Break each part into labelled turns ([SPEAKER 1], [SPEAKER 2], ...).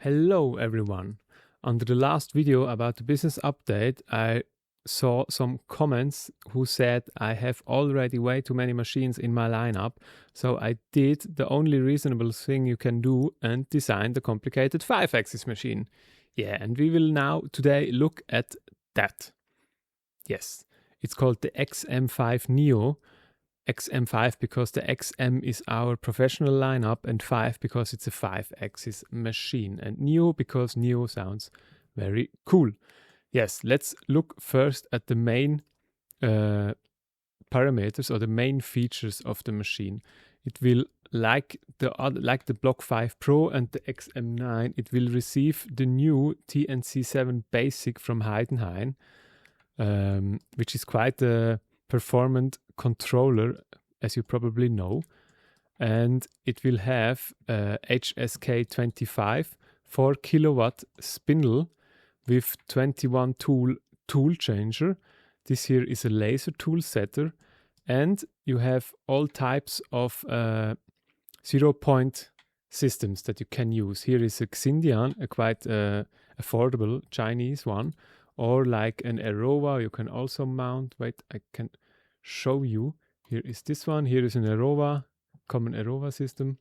[SPEAKER 1] Hello everyone. Under the last video about the business update, I saw some comments who said I have already way too many machines in my lineup, so I did the only reasonable thing you can do and designed the complicated 5-axis machine. Yeah, and we will now today look at that. Yes, it's called the XM5 Neo. XM5 because the XM is our professional lineup, and 5 because it's a 5-axis machine, and Neo because Neo sounds very cool. Yes, let's look first at the main parameters or the main features of the machine. It will, like the Block 5 Pro and the XM9, it will receive the new TNC7 Basic from Heidenhain, which is quite a performant controller, as you probably know, and it will have HSK25 4 kilowatt spindle with 21 tool changer. This here is a laser tool setter, and you have all types of 0-point systems that you can use. Here is a Xindian, a quite affordable Chinese one, or like an Aerova you can also mount. Wait, I can show you. Here is this one. Here is an Aerova, common Aerova system,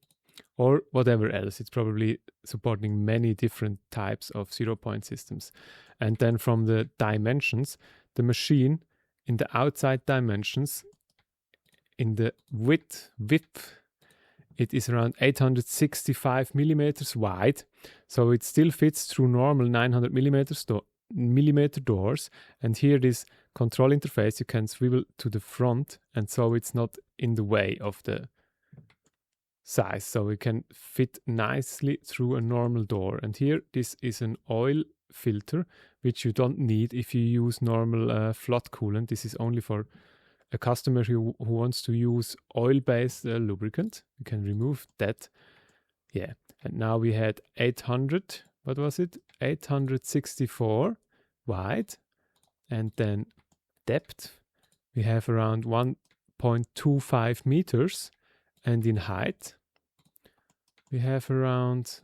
[SPEAKER 1] or whatever else. It's probably supporting many different types of 0-point systems. And then from the dimensions, the machine in the outside dimensions, in the width, it is around 865 millimeters wide. So it still fits through normal 900 millimeter doors, and here this control interface you can swivel to the front, and so it's not in the way of the size, so it can fit nicely through a normal door. And here this is an oil filter, which you don't need if you use normal flood coolant. This is only for a customer who wants to use oil-based lubricant. You can remove that. Yeah, and now we had 800, what was it? 864 wide, and then depth we have around 1.25 meters, and in height we have around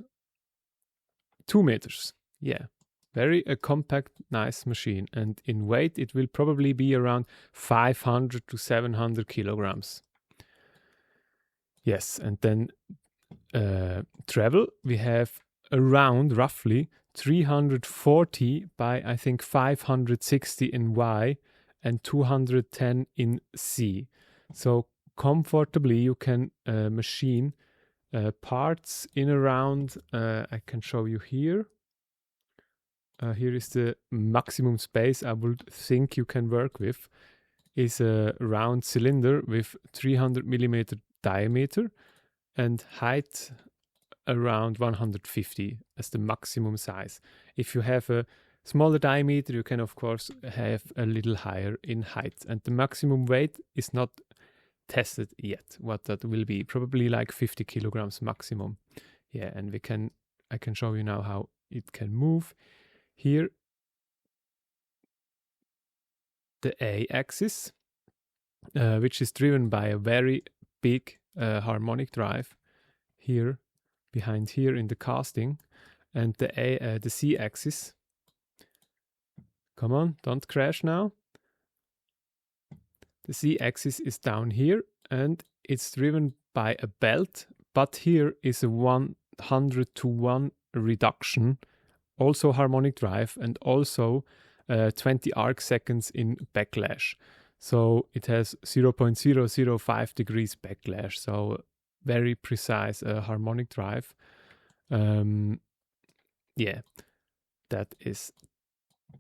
[SPEAKER 1] 2 meters. Yeah, very a compact, nice machine, and in weight it will probably be around 500 to 700 kilograms. Yes, and then travel we have around roughly 340 by I think 560 in Y and 210 in C. So comfortably you can machine parts in around, I can show you here. Here is the maximum space I would think you can work with. Is a round cylinder with 300 millimeter diameter and height around 150 as the maximum size. If you have a smaller diameter, you can of course have a little higher in height, and the maximum weight is not tested yet what that will be. Probably like 50 kilograms maximum. Yeah, and I can show you now how it can move. Here the A-axis, which is driven by a very big harmonic drive here behind here in the casting, and the C-axis, come on, don't crash now. The C-axis is down here, and it's driven by a belt, but here is a 100-to-1 reduction, also harmonic drive, and also 20 arc seconds in backlash. So it has 0.005 degrees backlash, so very precise harmonic drive. Yeah, that is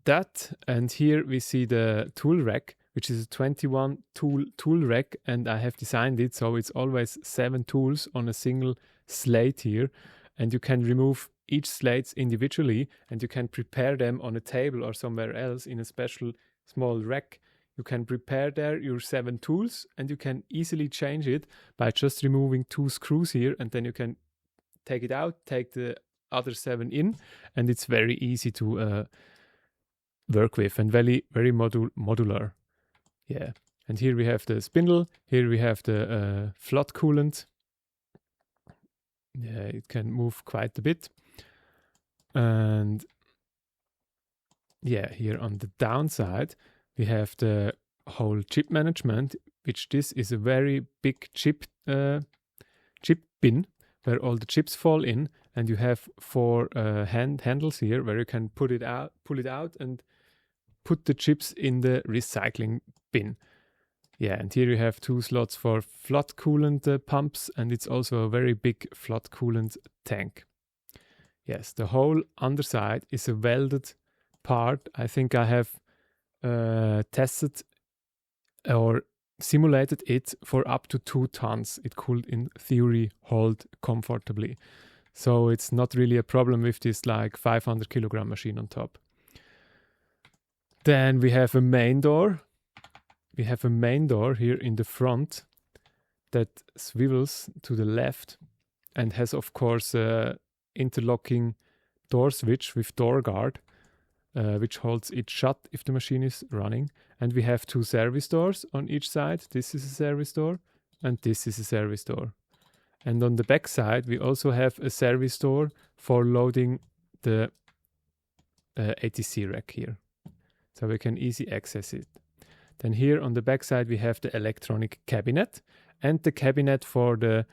[SPEAKER 1] that. And here we see the tool rack, which is a 21 tool rack, and I have designed it so it's always 7 tools on a single slate here, and you can remove each slates individually, and you can prepare them on a table or somewhere else in a special small rack. You can prepare there your 7 tools, and you can easily change it by just removing 2 screws here, and then you can take it out, take the other 7 in, and it's very easy to work with, and very modular. Yeah, and here we have the spindle, here we have the flood coolant. Yeah, it can move quite a bit. And yeah, here on the downside, we have the whole chip management, which this is a very big chip bin where all the chips fall in, and you have 4 handles here where you can pull it out and put the chips in the recycling bin. Yeah, and here you have 2 slots for flood coolant pumps, and it's also a very big flood coolant tank. Yes, the whole underside is a welded part. I think I have tested or simulated it for up to 2 tons. It could, in theory, hold comfortably. So it's not really a problem with this like 500 kilogram machine on top. Then we have a main door. We have a main door here in the front that swivels to the left and has, of course, a interlocking door switch with door guard, which holds it shut if the machine is running. And we have 2 service doors on each side. This is a service door and this is a service door. And on the back side, we also have a service door for loading the ATC rack here. So we can easily access it. Then here on the back side, we have the electronic cabinet and the cabinet for the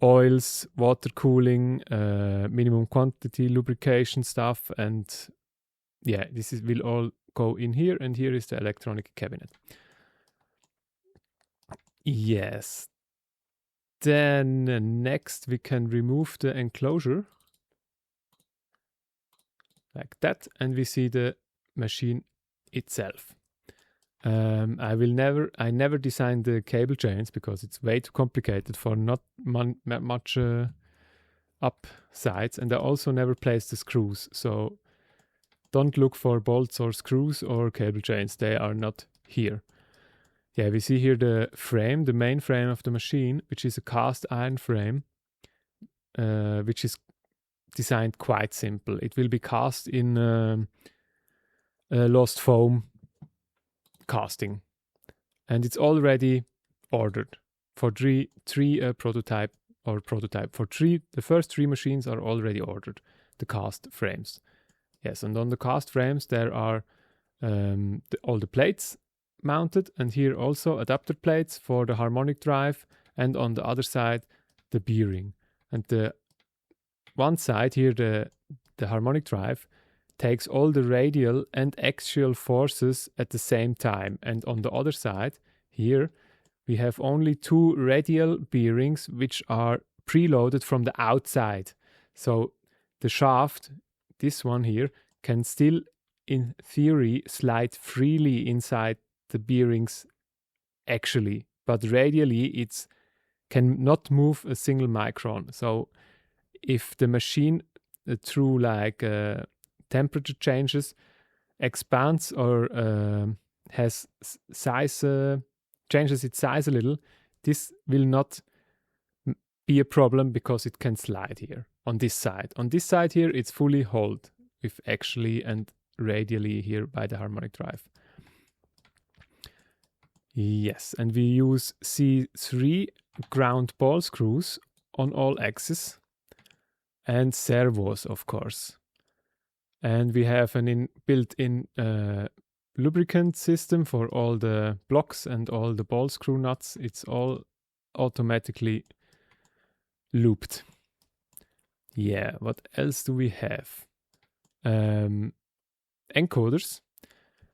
[SPEAKER 1] oils, water cooling, minimum quantity lubrication stuff, and yeah, will all go in here, and here is the electronic cabinet. Yes. Then next we can remove the enclosure like that, and we see the machine itself. I never designed the cable chains because it's way too complicated for not much upsides, and I also never placed the screws, so don't look for bolts or screws or cable chains. They are not here. Yeah, we see here the frame, the main frame of the machine, which is a cast iron frame, which is designed quite simple. It will be cast in lost foam casting, and it's already ordered for three prototype. The first 3 machines are already ordered, the cast frames. Yes, and on the cast frames there are all the plates mounted, and here also adapter plates for the harmonic drive, and on the other side the bearing. And the one side here, the harmonic drive, takes all the radial and axial forces at the same time, and on the other side here we have only 2 radial bearings which are preloaded from the outside. So the shaft, this one here, can still in theory slide freely inside the bearings actually, but radially it cannot move a single micron. So if the machine through like temperature changes expands or has size changes its size a little, this will not be a problem because it can slide here on this side. On this side here it's fully held with axially and radially here by the harmonic drive. Yes, and we use C3 ground ball screws on all axes and servos, of course. And we have an built-in lubricant system for all the blocks and all the ball screw nuts. It's all automatically looped. Yeah, what else do we have? Encoders.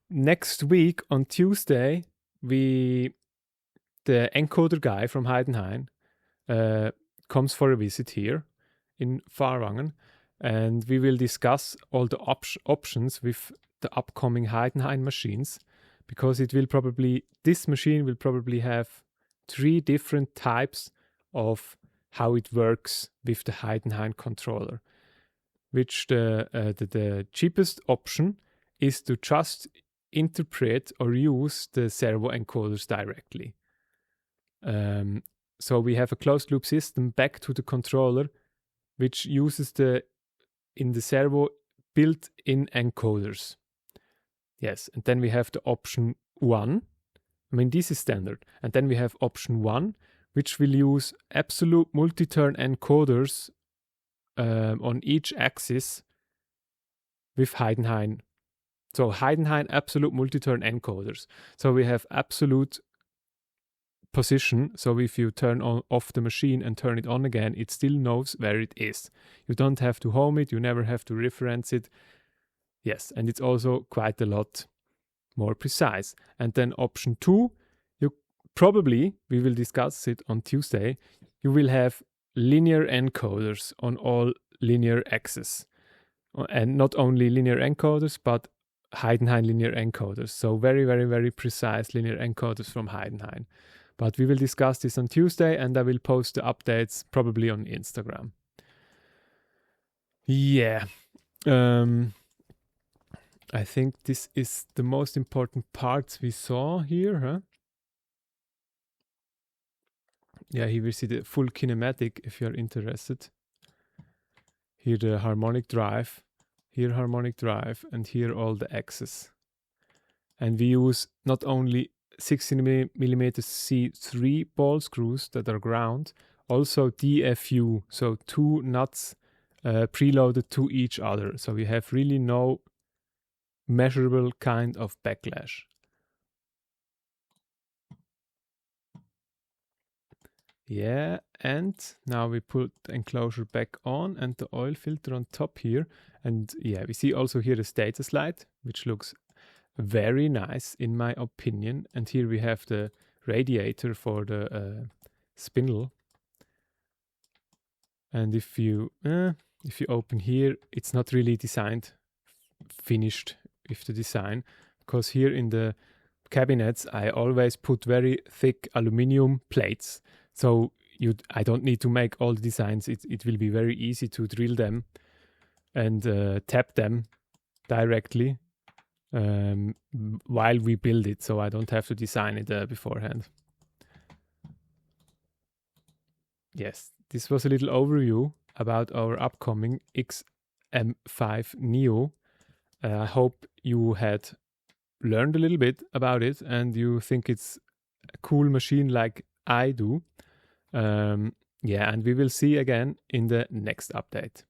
[SPEAKER 1] Next week on Tuesday, the encoder guy from Heidenhain comes for a visit here in Fahrwangen, and we will discuss all the options with the upcoming Heidenhain machines, because this machine will probably have 3 different types of how it works with the Heidenhain controller. Which the cheapest option is to just interpret or use the servo encoders directly. So we have a closed loop system back to the controller, which uses in the servo built-in encoders. Yes, and then we have the option 1. I mean, this is standard. And then we have option 1, which will use absolute multi-turn encoders on each axis with Heidenhain. So Heidenhain absolute multi-turn encoders. So we have absolute position. So if you turn off the machine and turn it on again, it still knows where it is. You don't have to home it. You never have to reference it. Yes, and it's also quite a lot more precise. And then option 2, we will discuss it on Tuesday, you will have linear encoders on all linear axes. And not only linear encoders, but Heidenhain linear encoders. So very, very, very precise linear encoders from Heidenhain. But we will discuss this on Tuesday, and I will post the updates probably on Instagram. Yeah. I think this is the most important parts we saw here, huh? Yeah, here we see the full kinematic if you're interested. Here the harmonic drive, here harmonic drive, and here all the axes. And we use not only 16mm C3 ball screws that are ground, also DFU, so 2 nuts preloaded to each other. So we have really no measurable kind of backlash. Yeah, and now we put the enclosure back on and the oil filter on top here. And yeah, we see also here the status light, which looks very nice in my opinion. And here we have the radiator for the spindle. And if you open here, it's not really finished with the design, because here in the cabinets I always put very thick aluminum plates. So I don't need to make all the designs. It will be very easy to drill them and tap them directly while we build it. So I don't have to design it beforehand. Yes, this was a little overview about our upcoming XM5 Neo. I hope you had learned a little bit about it and you think it's a cool machine like I do. Yeah, and we will see again in the next update.